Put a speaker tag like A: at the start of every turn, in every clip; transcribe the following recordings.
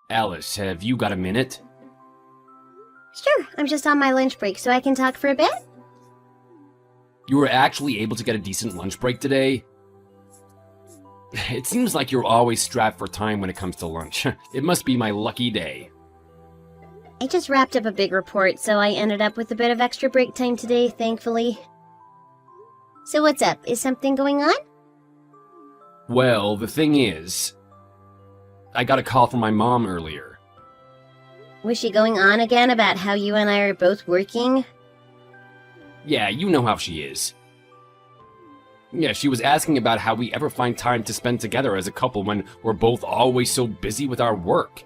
A: Alice, have you got a minute?
B: Sure, I'm just on my lunch break, so I can talk for a bit?
A: You were actually able to get a decent lunch break today? It seems like you're always strapped for time when it comes to lunch. It must be my lucky day.
B: I just wrapped up a big report, so I ended up with a bit of extra break time today, thankfully. So what's up? Is something going on?
A: Well, the thing is, I got a call from my mom earlier.
B: Was she going on again about how you and I are both working?
A: Yeah, you know how she is. Yeah, she was asking about how we ever find time to spend together as a couple when we're both always so busy with our work.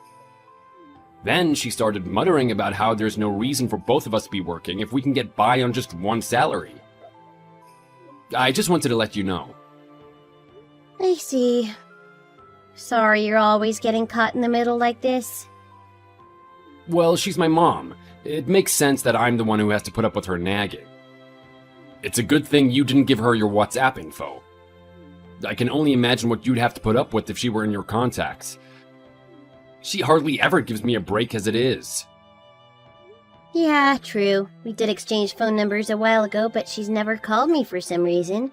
A: Then she started muttering about how there's no reason for both of us to be working if we can get by on just one salary. I just wanted to let you know.
B: I see. Sorry you're always getting caught in the middle like this.
A: Well, she's my mom. It makes sense that I'm the one who has to put up with her nagging. It's a good thing you didn't give her your WhatsApp info. I can only imagine what you'd have to put up with if she were in your contacts. She hardly ever gives me a break as it is.
B: Yeah, true. We did exchange phone numbers a while ago, but she's never called me for some reason.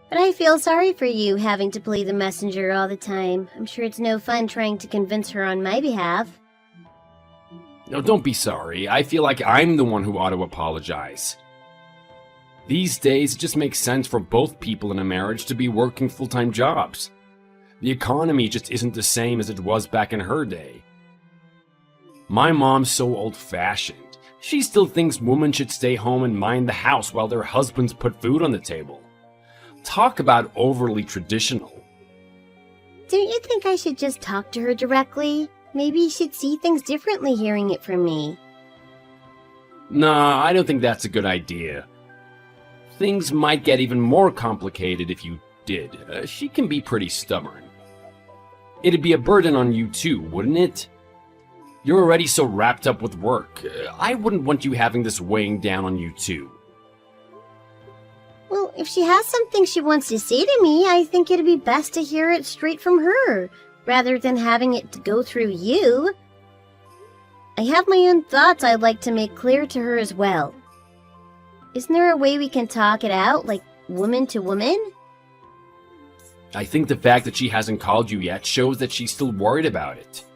B: But I feel sorry for you having to play the messenger all the time. I'm sure it's no fun trying to convince her on my behalf.
A: No, don't be sorry. I feel like I'm the one who ought to apologize. These days, it just makes sense for both people in a marriage to be working full-time jobs. The economy just isn't the same as it was back in her day. My mom's so old-fashioned. She still thinks women should stay home and mind the house while their husbands put food on the table. Talk about overly traditional.
B: Don't you think I should just talk to her directly? Maybe she'd see things differently hearing it from me.
A: Nah, I don't think that's a good idea. Things might get even more complicated if you did. She can be pretty stubborn. It'd be a burden on you too, wouldn't it? You're already so wrapped up with work. I wouldn't want you having this weighing down on you too.
B: Well, if she has something she wants to say to me, I think it'd be best to hear it straight from her, rather than having it go through you. I have my own thoughts I'd like to make clear to her as well. Isn't there a way we can talk it out, like woman to woman?
A: I think the fact that she hasn't called you yet shows that she's still worried about it.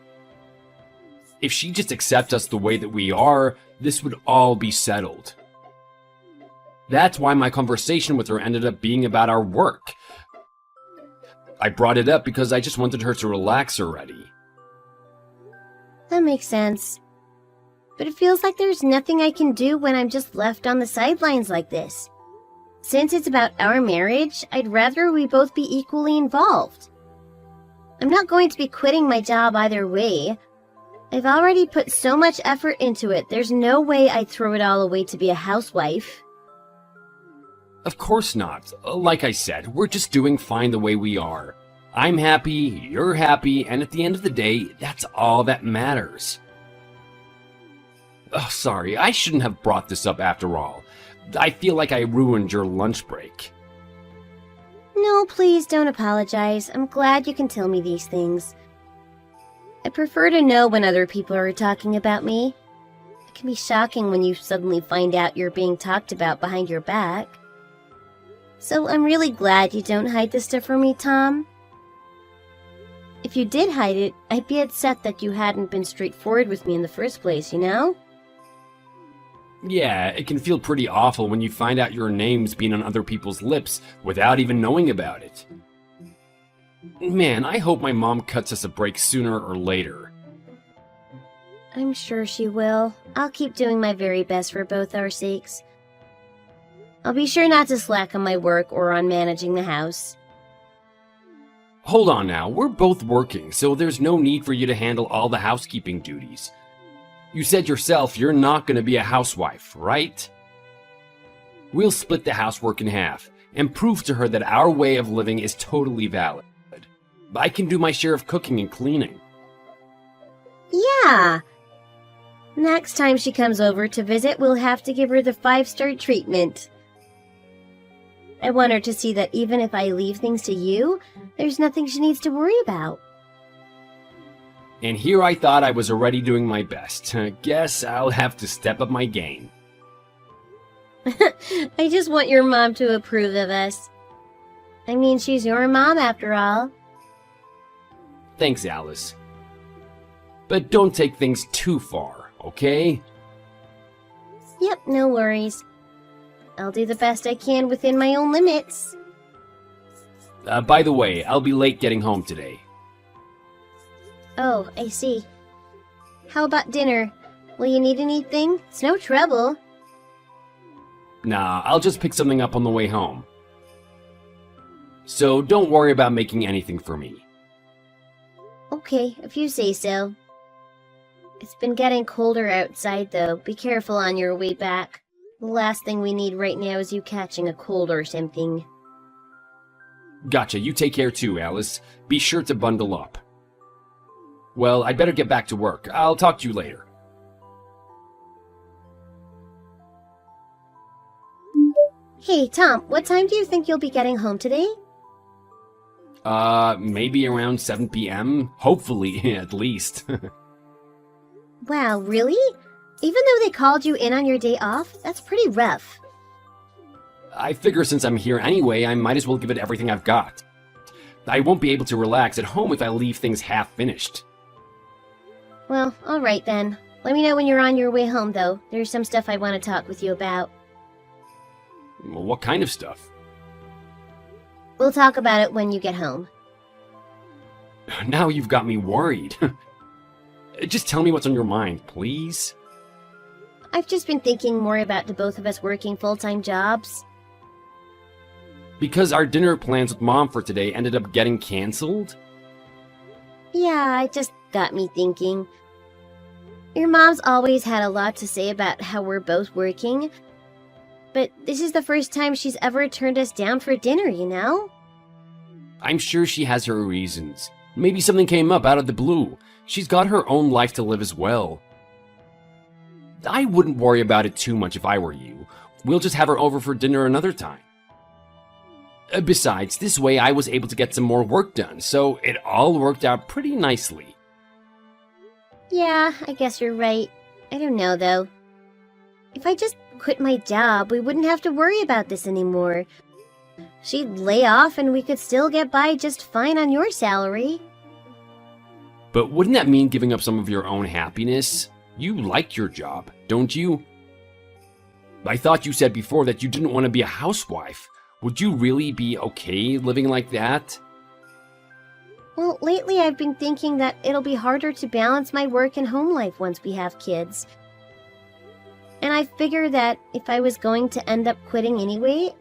A: If she just accepts us the way that we are, this would all be settled. That's why my conversation with her ended up being about our work. I brought it up because I just wanted her to relax already.
B: That makes sense. But it feels like there's nothing I can do when I'm just left on the sidelines like this. Since it's about our marriage, I'd rather we both be equally involved. I'm not going to be quitting my job either way. I've already put so much effort into it, there's no way I'd throw it all away to be a housewife.
A: Of course not. Like I said, we're just doing fine the way we are. I'm happy, you're happy, and at the end of the day, that's all that matters. Oh, sorry, I shouldn't have brought this up after all. I feel like I ruined your lunch break.
B: No, please don't apologize. I'm glad you can tell me these things. I prefer to know when other people are talking about me. It can be shocking when you suddenly find out you're being talked about behind your back. So I'm really glad you don't hide this stuff from me, Tom. If you did hide it, I'd be upset that you hadn't been straightforward with me in the first place, you know?
A: Yeah, it can feel pretty awful when you find out your name's been on other people's lips without even knowing about it. Man, I hope my mom cuts us a break sooner or later.
B: I'm sure she will. I'll keep doing my very best for both our sakes. I'll be sure not to slack on my work or on managing the house.
A: Hold on now, we're both working, so there's no need for you to handle all the housekeeping duties. You said yourself you're not going to be a housewife, right? We'll split the housework in half and prove to her that our way of living is totally valid. I can do my share of cooking and cleaning.
B: Yeah! Next time she comes over to visit, we'll have to give her the 5-star treatment. I want her to see that even if I leave things to you, there's nothing she needs to worry about.
A: And here I thought I was already doing my best. Guess I'll have to step up my game.
B: I just want your mom to approve of us. I mean, she's your mom after all.
A: Thanks, Alice. But don't take things too far, okay?
B: Yep, no worries. I'll do the best I can within my own limits.
A: By the way, I'll be late getting home today.
B: Oh, I see. How about dinner? Will you need anything? It's no trouble.
A: Nah, I'll just pick something up on the way home. So don't worry about making anything for me.
B: Okay, if you say so. It's been getting colder outside, though. Be careful on your way back. The last thing we need right now is you catching a cold or something.
A: Gotcha, you take care too, Alice. Be sure to bundle up. Well, I'd better get back to work. I'll talk to you later.
B: Hey, Tom, what time do you think you'll be getting home today?
A: Maybe around 7 p.m.? Hopefully, at least.
B: Wow, really? Even though they called you in on your day off, that's pretty rough.
A: I figure since I'm here anyway, I might as well give it everything I've got. I won't be able to relax at home if I leave things half finished.
B: Well, alright then. Let me know when you're on your way home, though. There's some stuff I want to talk with you about.
A: What kind of stuff?
B: We'll talk about it when you get home.
A: Now you've got me worried. Just tell me what's on your mind, please.
B: I've just been thinking more about the both of us working full-time jobs.
A: Because our dinner plans with Mom for today ended up getting cancelled?
B: Yeah, it just got me thinking. Your mom's always had a lot to say about how we're both working, but this is the first time she's ever turned us down for dinner, you know?
A: I'm sure she has her reasons. Maybe something came up out of the blue. She's got her own life to live as well. I wouldn't worry about it too much if I were you. We'll just have her over for dinner another time. Besides, this way I was able to get some more work done, so it all worked out pretty nicely.
B: Yeah, I guess you're right. I don't know, though. If I just quit my job, we wouldn't have to worry about this anymore. She'd lay off and we could still get by just fine on your salary.
A: But wouldn't that mean giving up some of your own happiness? You like your job, don't you? I thought you said before that you didn't want to be a housewife. Would you really be okay living like that?
B: Well, lately I've been thinking that it'll be harder to balance my work and home life once we have kids. And I figure that if I was going to end up quitting anyway,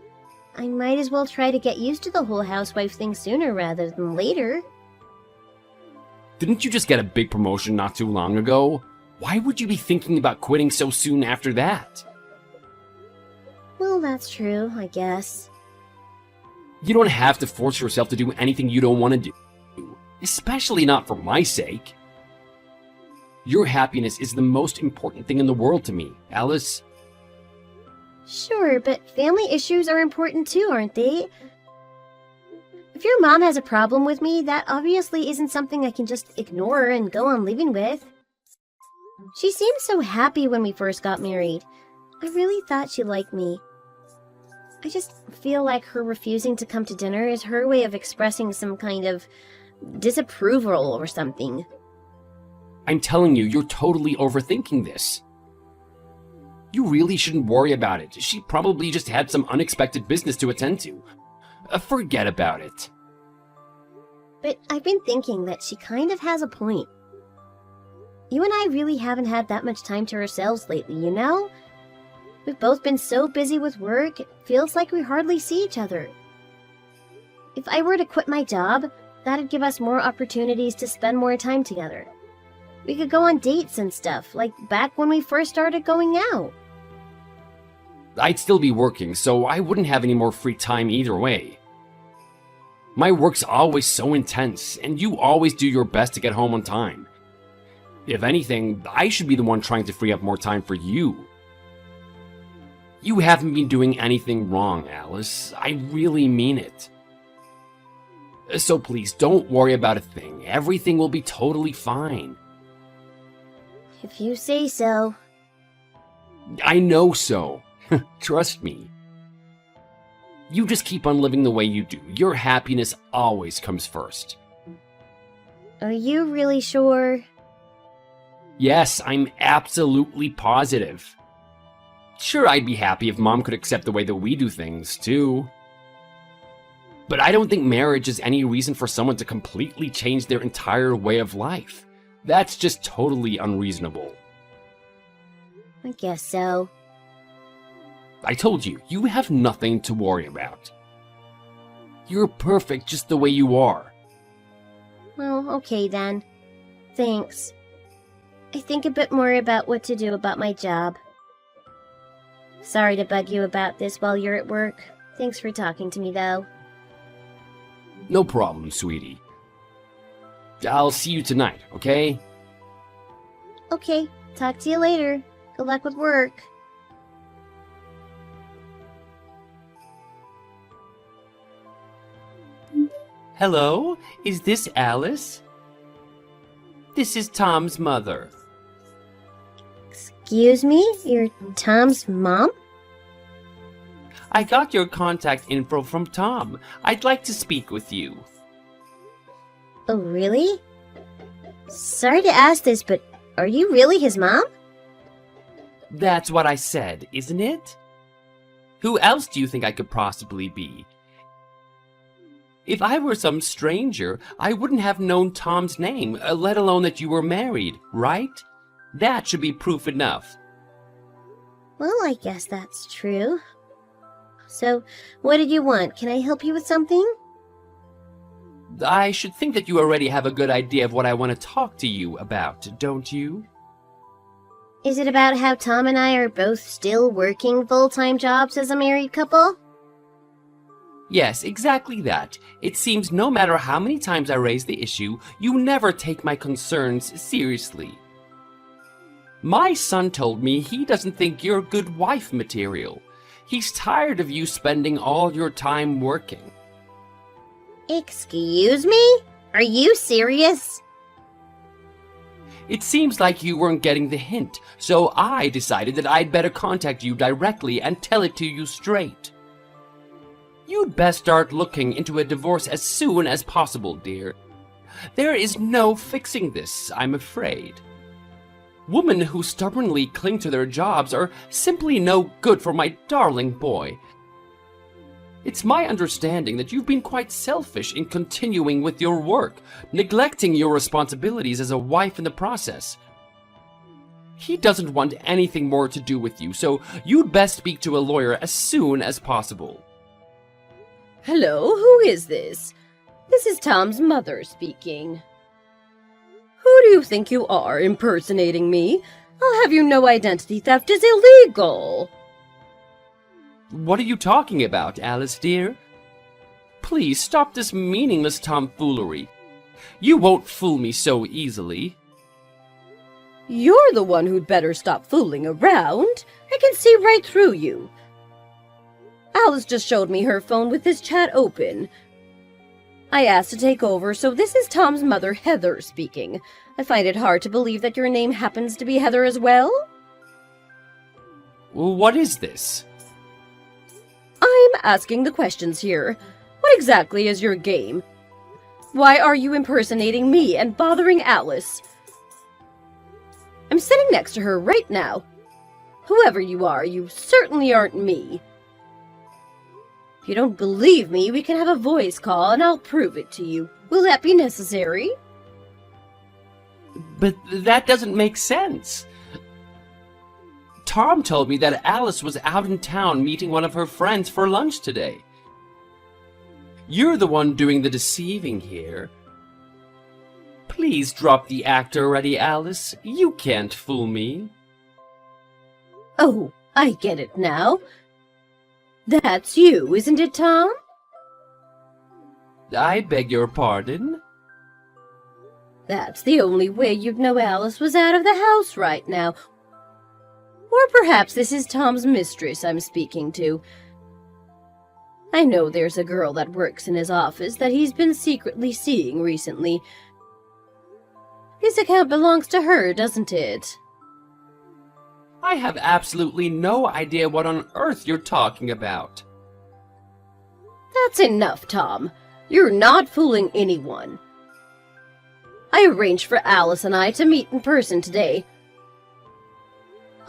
B: I might as well try to get used to the whole housewife thing sooner rather than later.
A: Didn't you just get a big promotion not too long ago? Why would you be thinking about quitting so soon after that?
B: Well, that's true, I guess.
A: You don't have to force yourself to do anything you don't want to do. Especially not for my sake. Your happiness is the most important thing in the world to me, Alice.
B: Sure, but family issues are important too, aren't they? If your mom has a problem with me, that obviously isn't something I can just ignore and go on living with. She seemed so happy when we first got married. I really thought she liked me. I just feel like her refusing to come to dinner is her way of expressing some kind of disapproval or something.
A: I'm telling you, you're totally overthinking this. You really shouldn't worry about it. She probably just had some unexpected business to attend to. Forget about it.
B: But I've been thinking that she kind of has a point. You and I really haven't had that much time to ourselves lately, you know? We've both been so busy with work, it feels like we hardly see each other. If I were to quit my job, that'd give us more opportunities to spend more time together. We could go on dates and stuff, like back when we first started going out.
A: I'd still be working, so I wouldn't have any more free time either way. My work's always so intense, and you always do your best to get home on time. If anything, I should be the one trying to free up more time for you. You haven't been doing anything wrong, Alice. I really mean it. So please, don't worry about a thing. Everything will be totally fine.
B: If you say so.
A: I know so. Trust me. You just keep on living the way you do. Your happiness always comes first.
B: Are you really sure?
A: Yes, I'm absolutely positive. Sure, I'd be happy if Mom could accept the way that we do things, too. But I don't think marriage is any reason for someone to completely change their entire way of life. That's just totally unreasonable.
B: I guess so.
A: I told you, you have nothing to worry about. You're perfect just the way you are.
B: Well, okay then. Thanks. I think a bit more about what to do about my job. Sorry to bug you about this while you're at work. Thanks for talking to me, though.
A: No problem, sweetie. I'll see you tonight, okay?
B: Okay, talk to you later. Good luck with work.
C: Hello, is this Alice? This is Tom's mother.
B: Excuse me? You're Tom's mom?
C: I got your contact info from Tom. I'd like to speak with you.
B: Oh, really? Sorry to ask this, but are you really his mom?
C: That's what I said, isn't it? Who else do you think I could possibly be? If I were some stranger, I wouldn't have known Tom's name, let alone that you were married, right? That should be proof enough.
B: Well, I guess that's true. So, what did you want? Can I help you with something?
C: I should think that you already have a good idea of what I want to talk to you about, don't you?
B: Is it about how Tom and I are both still working full-time jobs as a married couple?
C: Yes, exactly that. It seems no matter how many times I raise the issue, you never take my concerns seriously. My son told me he doesn't think you're good wife material. He's tired of you spending all your time working.
B: Excuse me? Are you serious?
C: It seems like you weren't getting the hint, so I decided that I'd better contact you directly and tell it to you straight. You'd best start looking into a divorce as soon as possible, dear. There is no fixing this, I'm afraid. Women who stubbornly cling to their jobs are simply no good for my darling boy. It's my understanding that you've been quite selfish in continuing with your work, neglecting your responsibilities as a wife in the process. He doesn't want anything more to do with you, so you'd best speak to a lawyer as soon as possible.
D: Hello, who is this? This is Tom's mother speaking. Who do you think you are, impersonating me? I'll have you know identity theft is illegal.
C: What are you talking about, Alice dear? Please stop this meaningless tomfoolery. You won't fool me so easily.
D: You're the one who'd better stop fooling around. I can see right through you. Alice just showed me her phone with this chat open. I asked to take over, so this is Tom's mother, Heather, speaking. I find it hard to believe that your name happens to be Heather as well.
C: What is this?
D: I'm asking the questions here. What exactly is your game? Why are you impersonating me and bothering Alice? I'm sitting next to her right now. Whoever you are, you certainly aren't me. If you don't believe me, we can have a voice call and I'll prove it to you. Will that be necessary?
C: But that doesn't make sense. Tom told me that Alice was out in town meeting one of her friends for lunch today. You're the one doing the deceiving here. Please drop the act already, Alice. You can't fool me.
D: Oh, I get it now. That's you, isn't it, Tom?
C: I beg your pardon?
D: That's the only way you'd know Alice was out of the house right now. Or perhaps this is Tom's mistress I'm speaking to. I know there's a girl that works in his office that he's been secretly seeing recently. His account belongs to her, doesn't it?
C: I have absolutely no idea what on earth you're talking about.
D: That's enough, Tom. You're not fooling anyone. I arranged for Alice and I to meet in person today.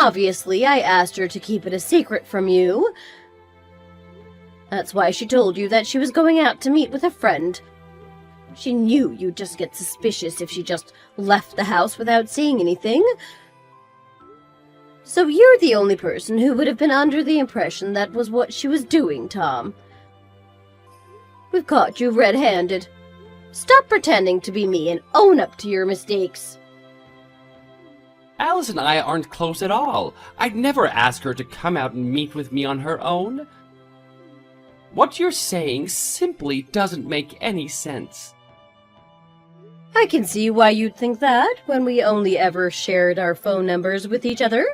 D: Obviously, I asked her to keep it a secret from you. That's why she told you that she was going out to meet with a friend. She knew you'd just get suspicious if she just left the house without saying anything. So you're the only person who would have been under the impression that was what she was doing, Tom. We've caught you red-handed. Stop pretending to be me and own up to your mistakes.
C: Alice and I aren't close at all. I'd never ask her to come out and meet with me on her own. What you're saying simply doesn't make any sense.
D: I can see why you'd think that when we only ever shared our phone numbers with each other.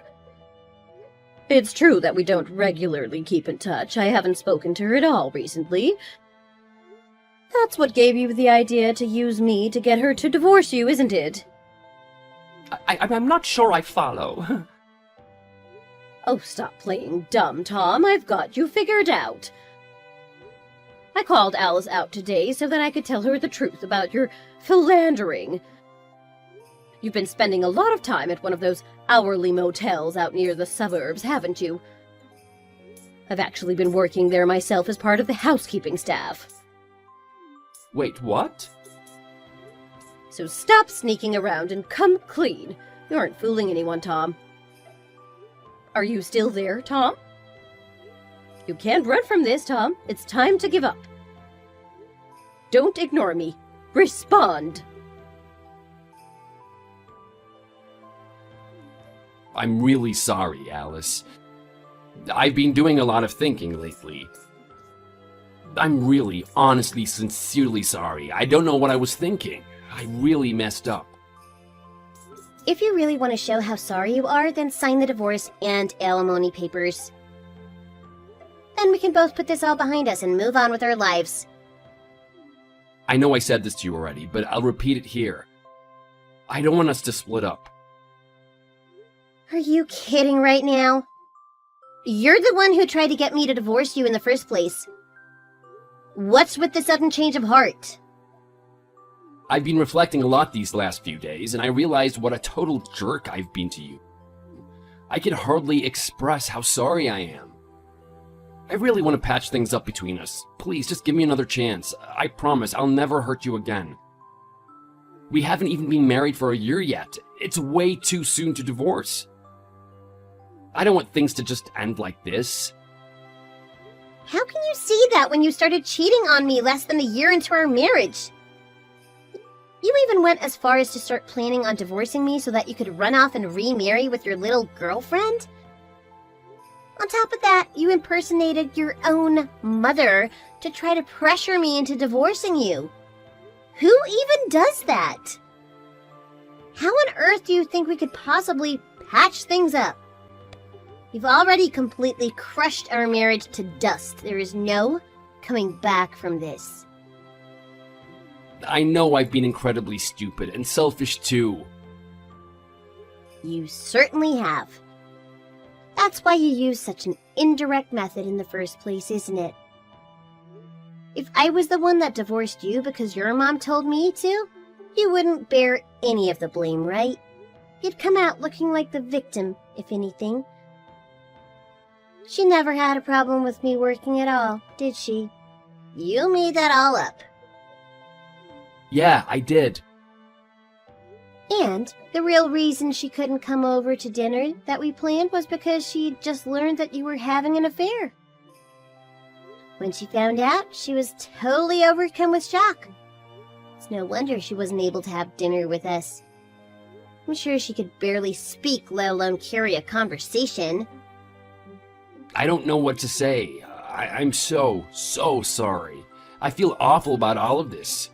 D: It's true that we don't regularly keep in touch. I haven't spoken to her at all recently. That's what gave you the idea to use me to get her to divorce you, isn't it?
C: I'm not sure I follow.
D: Oh, stop playing dumb, Tom. I've got you figured out. I called Alice out today so that I could tell her the truth about your philandering. You've been spending a lot of time at one of those hourly motels out near the suburbs, haven't you? I've actually been working there myself as part of the housekeeping staff.
C: Wait, what?
D: So stop sneaking around and come clean. You aren't fooling anyone, Tom. Are you still there, Tom? You can't run from this, Tom. It's time to give up. Don't ignore me. Respond.
A: I'm really sorry, Alice. I've been doing a lot of thinking lately. I'm really, honestly, sincerely sorry. I don't know what I was thinking. I really messed up.
B: If you really want to show how sorry you are, then sign the divorce and alimony papers. Then we can both put this all behind us and move on with our lives.
A: I know I said this to you already, but I'll repeat it here. I don't want us to split up.
B: Are you kidding right now? You're the one who tried to get me to divorce you in the first place. What's with the sudden change of heart?
A: I've been reflecting a lot these last few days, and I realized what a total jerk I've been to you. I can hardly express how sorry I am. I really want to patch things up between us. Please, just give me another chance. I promise I'll never hurt you again. We haven't even been married for a year yet. It's way too soon to divorce. I don't want things to just end like this.
B: How can you see that when you started cheating on me less than a year into our marriage? You even went as far as to start planning on divorcing me so that you could run off and remarry with your little girlfriend? On top of that, you impersonated your own mother to try to pressure me into divorcing you. Who even does that? How on earth do you think we could possibly patch things up? You've already completely crushed our marriage to dust. There is no coming back from this.
A: I know I've been incredibly stupid and selfish too.
B: You certainly have. That's why you use such an indirect method in the first place, isn't it? If I was the one that divorced you because your mom told me to, you wouldn't bear any of the blame, right? You'd come out looking like the victim, if anything. She never had a problem with me working at all, did she? You made that all up.
A: Yeah, I did.
B: And the real reason she couldn't come over to dinner that we planned was because she'd just learned that you were having an affair. When she found out, she was totally overcome with shock. It's no wonder she wasn't able to have dinner with us. I'm sure she could barely speak, let alone carry a conversation.
A: I don't know what to say. I'm so sorry. I feel awful about all of this.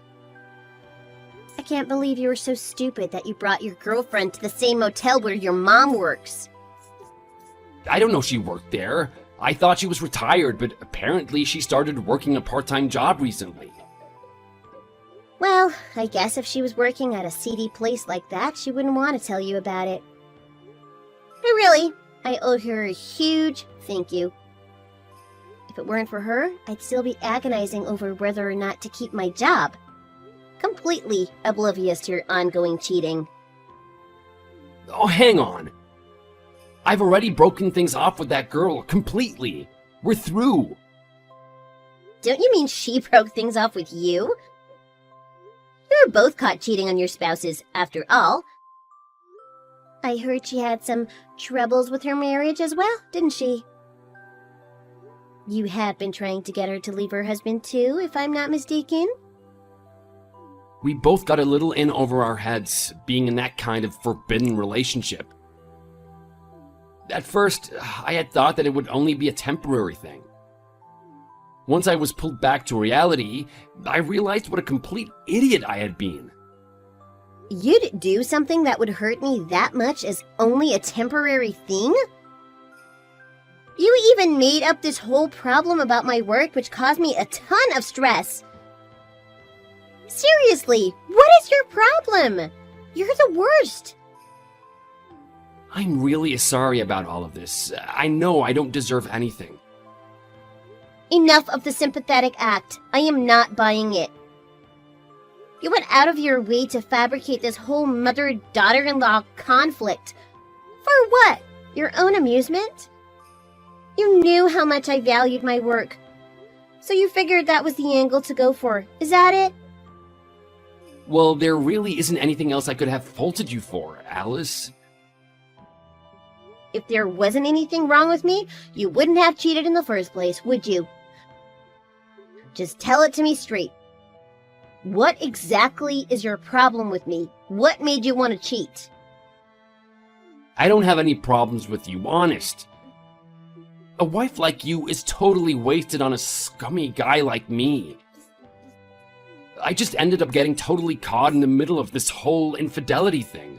B: I can't believe you were so stupid that you brought your girlfriend to the same motel where your mom works.
A: I don't know she worked there. I thought she was retired, but apparently she started working a part-time job recently.
B: Well, I guess if she was working at a seedy place like that, she wouldn't want to tell you about it. But really, I owe her a huge thank you. If it weren't for her, I'd still be agonizing over whether or not to keep my job. Completely oblivious to your ongoing cheating.
A: Oh, hang on. I've already broken things off with that girl completely. We're through.
B: Don't you mean she broke things off with you? You were both caught cheating on your spouses, after all. I heard she had some troubles with her marriage as well, didn't she? You had been trying to get her to leave her husband too, if I'm not mistaken?
A: We both got a little in over our heads, being in that kind of forbidden relationship. At first, I had thought that it would only be a temporary thing. Once I was pulled back to reality, I realized what a complete idiot I had been.
B: You'd do something that would hurt me that much as only a temporary thing? You even made up this whole problem about my work, which caused me a ton of stress. Seriously, what is your problem? You're the worst.
A: I'm really sorry about all of this. I know I don't deserve anything.
B: Enough of the sympathetic act. I am not buying it. You went out of your way to fabricate this whole mother-daughter-in-law conflict. For what? Your own amusement? You knew how much I valued my work. So you figured that was the angle to go for. Is that it?
A: Well, there really isn't anything else I could have faulted you for, Alice.
B: If there wasn't anything wrong with me, you wouldn't have cheated in the first place, would you? Just tell it to me straight. What exactly is your problem with me? What made you want to cheat?
A: I don't have any problems with you, honest. A wife like you is totally wasted on a scummy guy like me. I just ended up getting totally caught in the middle of this whole infidelity thing.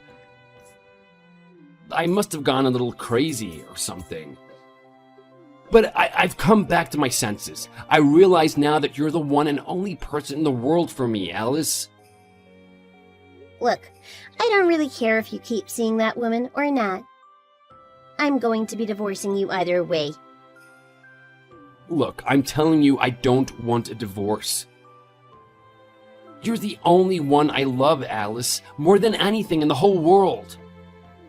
A: I must have gone a little crazy or something. But I've come back to my senses. I realize now that you're the one and only person in the world for me, Alice.
B: Look, I don't really care if you keep seeing that woman or not. I'm going to be divorcing you either way.
A: Look, I'm telling you, I don't want a divorce. You're the only one I love, Alice, more than anything in the whole world.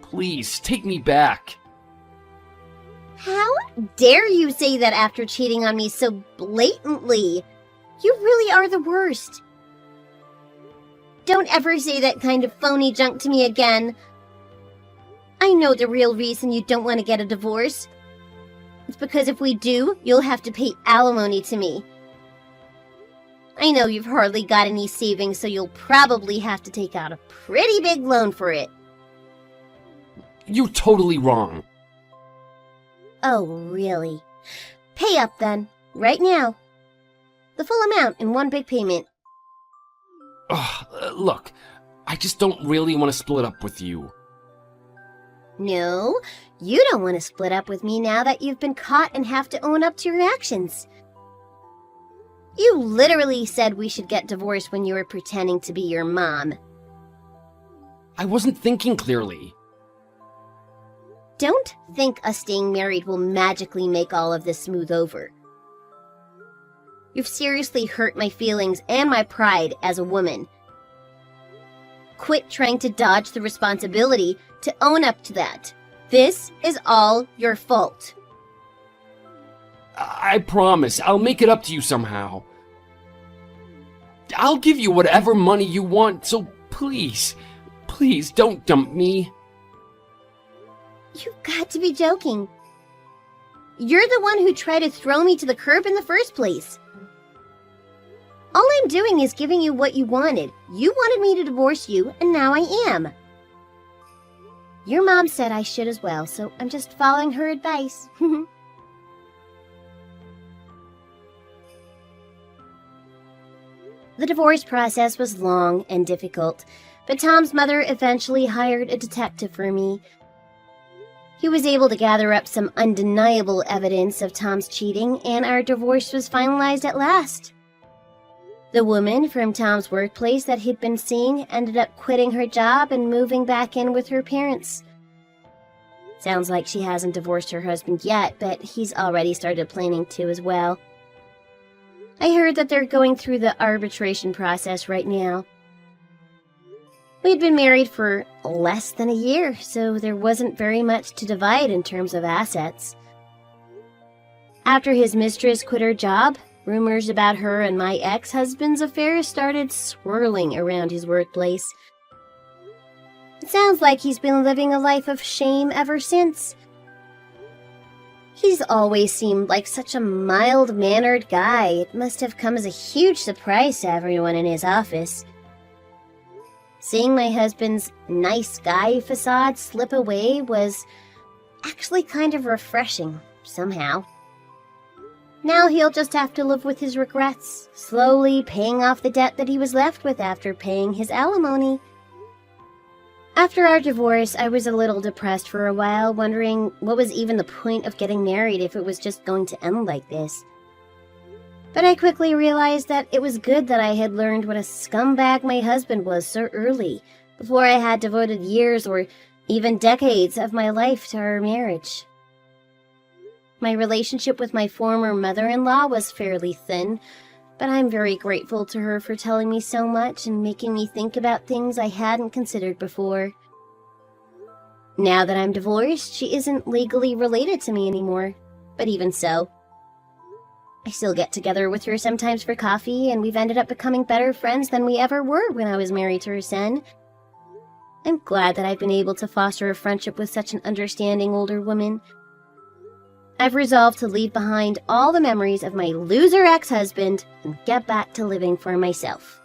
A: Please, take me back.
B: How dare you say that after cheating on me so blatantly? You really are the worst. Don't ever say that kind of phony junk to me again. I know the real reason you don't want to get a divorce. It's because if we do, you'll have to pay alimony to me. I know you've hardly got any savings, so you'll probably have to take out a pretty big loan for it.
A: You're totally wrong.
B: Oh, really? Pay up then, right now. The full amount in one big payment.
A: Ugh, look, I just don't really want to split up with you.
B: No, you don't want to split up with me now that you've been caught and have to own up to your actions. You literally said we should get divorced when you were pretending to be your mom.
A: I wasn't thinking clearly.
B: Don't think us staying married will magically make all of this smooth over. You've seriously hurt my feelings and my pride as a woman. Quit trying to dodge the responsibility to own up to that. This is all your fault.
A: I promise, I'll make it up to you somehow. I'll give you whatever money you want, so please, please don't dump me.
B: You've got to be joking. You're the one who tried to throw me to the curb in the first place. All I'm doing is giving you what you wanted. You wanted me to divorce you, and now I am. Your mom said I should as well, so I'm just following her advice. The divorce process was long and difficult, but Tom's mother eventually hired a detective for me. He was able to gather up some undeniable evidence of Tom's cheating, and our divorce was finalized at last. The woman from Tom's workplace that he'd been seeing ended up quitting her job and moving back in with her parents. Sounds like she hasn't divorced her husband yet, but he's already started planning to as well. I heard that they're going through the arbitration process right now. We'd been married for less than a year, so there wasn't very much to divide in terms of assets. After his mistress quit her job, rumors about her and my ex-husband's affairs started swirling around his workplace. It sounds like he's been living a life of shame ever since. He's always seemed like such a mild-mannered guy. It must have come as a huge surprise to everyone in his office. Seeing my husband's nice guy facade slip away was actually kind of refreshing, somehow. Now he'll just have to live with his regrets, slowly paying off the debt that he was left with after paying his alimony. After our divorce, I was a little depressed for a while, wondering what was even the point of getting married if it was just going to end like this. But I quickly realized that it was good that I had learned what a scumbag my husband was so early, before I had devoted years or even decades of my life to our marriage. My relationship with my former mother-in-law was fairly thin, but I'm very grateful to her for telling me so much and making me think about things I hadn't considered before. Now that I'm divorced, she isn't legally related to me anymore, but even so, I still get together with her sometimes for coffee, and we've ended up becoming better friends than we ever were when I was married to her son. I'm glad that I've been able to foster a friendship with such an understanding older woman. I've resolved to leave behind all the memories of my loser ex-husband and get back to living for myself.